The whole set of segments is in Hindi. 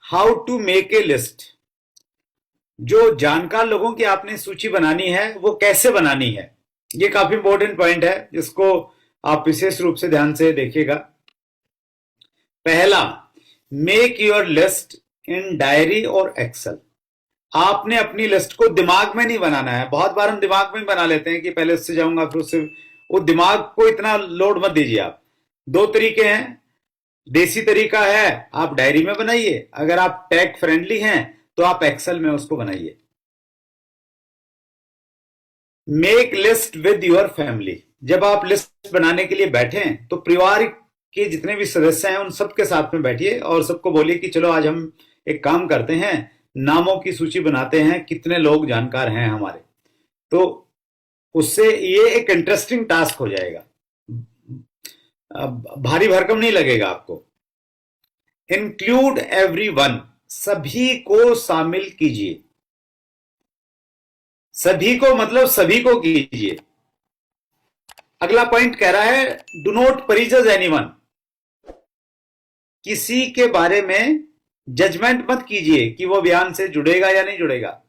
How to make a list. जो जानकार लोगों की आपने सूची बनानी है वो कैसे बनानी है, ये काफी इंपॉर्टेंट पॉइंट है, जिसको आप विशेष रूप से ध्यान से देखिएगा। पहला, make your list in diary और एक्सेल। आपने अपनी लिस्ट को दिमाग में नहीं बनाना है। बहुत बार हम दिमाग में बना लेते हैं कि पहले उससे जाऊंगा फिर उससे, वो दिमाग को इतना लोड मत दीजिए आप। दो तरीके हैं। देसी तरीका है, आप डायरी में बनाइए। अगर आप टेक फ्रेंडली हैं तो आप एक्सेल में उसको बनाइए। Make list with your family. जब आप लिस्ट बनाने के लिए बैठे तो परिवार के जितने भी सदस्य हैं उन सबके साथ में बैठिए और सबको बोलिए कि चलो आज हम एक काम करते हैं, नामों की सूची बनाते हैं, कितने लोग जानकार हैं हमारे। तो उससे ये एक इंटरेस्टिंग टास्क हो जाएगा, भारी भरकम नहीं लगेगा आपको। Include everyone. सभी को शामिल कीजिए। सभी को मतलब सभी को कीजिए। अगला पॉइंट कह रहा है डू नॉट प्रीजज एनीवन। किसी के बारे में जजमेंट मत कीजिए कि वो अभियान से जुड़ेगा या नहीं जुड़ेगा,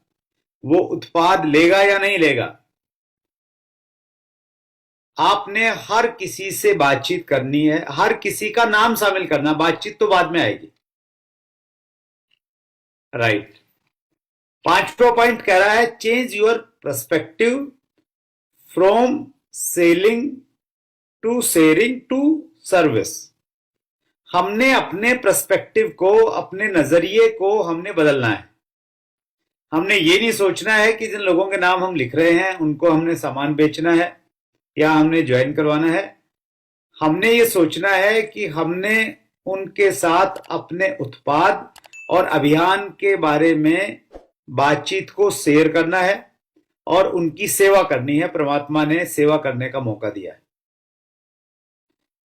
वो उत्पाद लेगा या नहीं लेगा। आपने हर किसी से बातचीत करनी है, हर किसी का नाम शामिल करना, बातचीत तो बाद में आएगी। राइट। पांचवा पॉइंट कह रहा है change your perspective from selling to sharing to service. हमने अपने पर्सपेक्टिव को, अपने नजरिए को हमने बदलना है। हमने ये नहीं सोचना है कि जिन लोगों के नाम हम लिख रहे हैं उनको हमने सामान बेचना है या हमने ज्वाइन करवाना है। हमने ये सोचना है कि हमने उनके साथ अपने उत्पाद और अभियान के बारे में बातचीत को शेयर करना है और उनकी सेवा करनी है। परमात्मा ने सेवा करने का मौका दिया है।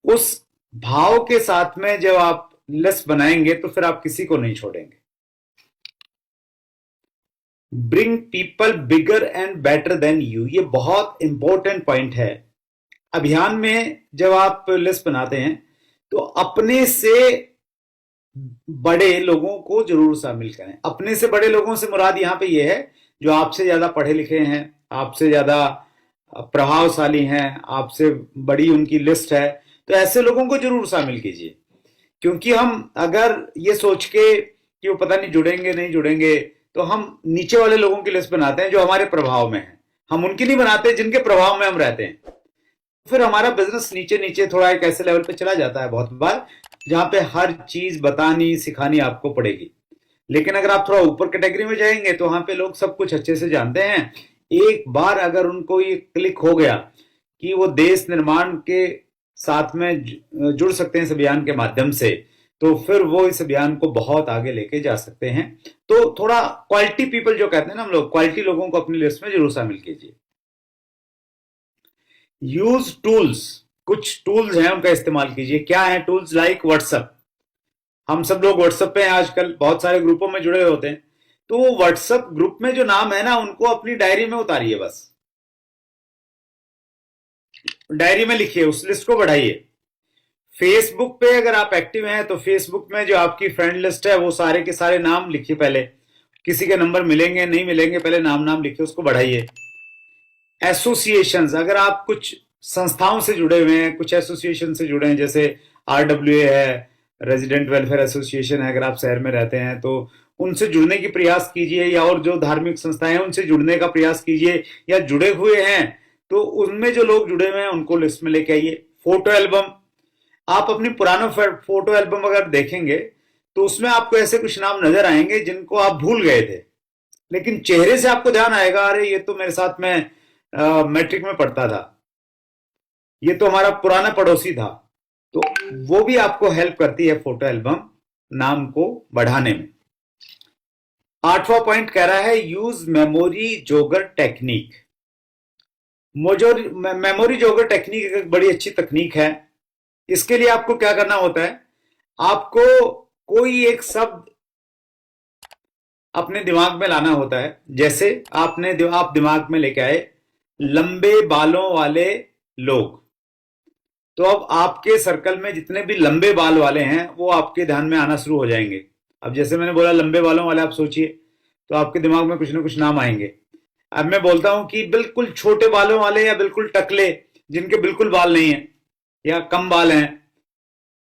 उस भाव के साथ में जब आप लिस्ट बनाएंगे तो फिर आप किसी को नहीं छोड़ेंगे। Bring people bigger and better than you. ये बहुत इंपॉर्टेंट पॉइंट है। अभियान में जब आप लिस्ट बनाते हैं तो अपने से बड़े लोगों को जरूर शामिल करें। अपने से बड़े लोगों से मुराद यहां पे ये है जो आपसे ज्यादा पढ़े लिखे हैं, आपसे ज्यादा प्रभावशाली हैं, आपसे बड़ी उनकी लिस्ट है, तो ऐसे लोगों को जरूर शामिल कीजिए। क्योंकि हम अगर ये सोच के कि वो पता नहीं जुड़ेंगे नहीं जुड़ेंगे तो हम नीचे वाले लोगों की लिस्ट बनाते हैं जो हमारे प्रभाव में है। हम उनकी नहीं बनाते जिनके प्रभाव में हम रहते हैं। फिर हमारा बिजनेस नीचे नीचे थोड़ा एक ऐसे लेवल पे चला जाता है बहुत बार जहां पे हर चीज बतानी सिखानी आपको पड़ेगी। लेकिन अगर आप थोड़ा ऊपर कैटेगरी में जाएंगे तो वहां पे लोग सब कुछ अच्छे से जानते हैं। एक बार अगर उनको ये क्लिक हो गया कि वो देश निर्माण के साथ में जुड़ सकते हैं इस अभियान के माध्यम से, तो फिर वो इस अभियान को बहुत आगे लेके जा सकते हैं। तो थोड़ा क्वालिटी पीपल जो कहते हैं ना हम लोग, क्वालिटी लोगों को अपनी लिस्ट में जरूर शामिल कीजिए। Use tools. कुछ टूल्स हैं उनका इस्तेमाल कीजिए। क्या है टूल्स? Like WhatsApp. हम सब लोग व्हाट्सएप पे हैं आजकल, बहुत सारे ग्रुपों में जुड़े होते हैं। तो वो व्हाट्सएप ग्रुप में जो नाम है ना उनको अपनी डायरी में उतारिए। बस डायरी में लिखिए, उस लिस्ट को बढ़ाइए। फेसबुक पे अगर आप एक्टिव हैं तो फेसबुक में जो आपकी फ्रेंड लिस्ट है वो सारे के सारे नाम लिखिए। पहले किसी के नंबर मिलेंगे नहीं मिलेंगे, पहले नाम नाम लिखिए, उसको बढ़ाइए। एसोसिएशंस। अगर आप कुछ संस्थाओं से जुड़े हुए हैं, कुछ एसोसिएशन से जुड़े हैं, जैसे RWA है, रेजिडेंट वेलफेयर एसोसिएशन है, अगर आप शहर में रहते हैं तो उनसे जुड़ने की प्रयास कीजिए, या और जो धार्मिक संस्थाएं हैं उनसे जुड़ने का प्रयास कीजिए, या जुड़े हुए हैं तो उनमें जो लोग जुड़े हुए हैं उनको लिस्ट में लेके आइए। Photo album. आप अपनी पुराना फोटो एल्बम अगर देखेंगे तो उसमें आपको ऐसे कुछ नाम नजर आएंगे जिनको आप भूल गए थे, लेकिन चेहरे से आपको ध्यान आएगा, अरे ये तो मेरे साथ में मैट्रिक में पढ़ता था, ये तो हमारा पुराना पड़ोसी था। तो वो भी आपको हेल्प करती है फोटो एल्बम नाम को बढ़ाने में। आठवां पॉइंट कह रहा है यूज मेमोरी जोगर टेक्निक। मेमोरी जोगर टेक्निक एक बड़ी अच्छी तकनीक है। इसके लिए आपको क्या करना होता है, आपको कोई एक शब्द अपने दिमाग में लाना होता है। जैसे आप दिमाग में लेके आए लंबे बालों वाले लोग, तो अब आपके सर्कल में जितने भी लंबे बाल वाले हैं वो आपके ध्यान में आना शुरू हो जाएंगे। अब जैसे मैंने बोला लंबे बालों वाले, आप सोचिए तो आपके दिमाग में कुछ ना कुछ नाम आएंगे। अब मैं बोलता हूं कि बिल्कुल छोटे बालों वाले या बिल्कुल टकले, जिनके बिल्कुल बाल नहीं है या कम बाल हैं,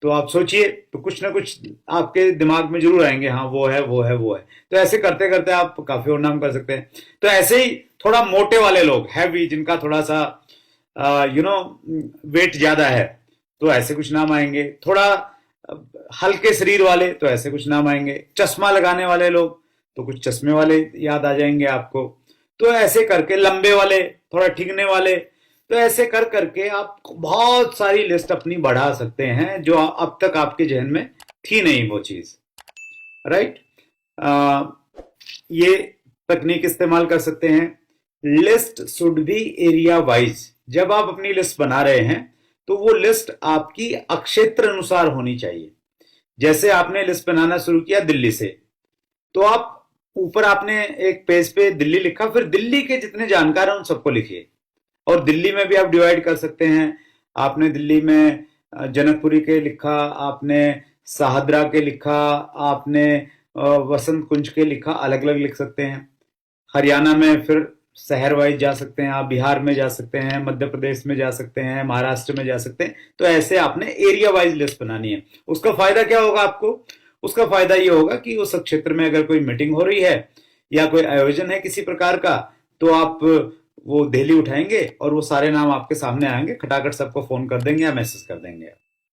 तो आप सोचिए तो कुछ ना कुछ आपके दिमाग में जरूर आएंगे, हाँ वो है वो है वो है। तो ऐसे करते करते आप काफी और नाम कर सकते हैं। तो ऐसे ही थोड़ा मोटे वाले लोग, हैवी, जिनका थोड़ा सा वेट ज्यादा है, तो ऐसे कुछ नाम आएंगे। थोड़ा हल्के शरीर वाले, तो ऐसे कुछ नाम आएंगे। चश्मा लगाने वाले लोग, तो कुछ चश्मे वाले याद आ जाएंगे आपको। तो ऐसे करके लंबे वाले, थोड़ा ठीकने वाले, तो ऐसे कर करके आप बहुत सारी लिस्ट अपनी बढ़ा सकते हैं जो अब तक आपके जहन में थी नहीं वो चीज। राइट। ये तकनीक इस्तेमाल कर सकते हैं। List should be area wise. जब आप अपनी लिस्ट बना रहे हैं तो वो लिस्ट आपकी अक्षेत्र अनुसार होनी चाहिए। जैसे आपने लिस्ट बनाना शुरू किया दिल्ली से, तो आप ऊपर आपने एक पेज पे दिल्ली लिखा, फिर दिल्ली के जितने जानकार हैं उन सबको लिखिए। और दिल्ली में भी आप डिवाइड कर सकते हैं। आपने दिल्ली में जनकपुरी के लिखा, आपने साहदरा के लिखा, आपने वसंत कुंज के लिखा, अलग अलग लिख सकते हैं। हरियाणा में फिर शहर वाइज जा सकते हैं आप, बिहार में जा सकते हैं, मध्य प्रदेश में जा सकते हैं, महाराष्ट्र में जा सकते हैं। तो ऐसे आपने एरिया वाइज लिस्ट बनानी है। उसका फायदा क्या होगा आपको? उसका फायदा ये होगा कि उस क्षेत्र में अगर कोई मीटिंग हो रही है या कोई आयोजन है किसी प्रकार का, तो आप वो दहली उठाएंगे और वो सारे नाम आपके सामने आएंगे, खटाखट सबको फोन कर देंगे या मैसेज कर देंगे।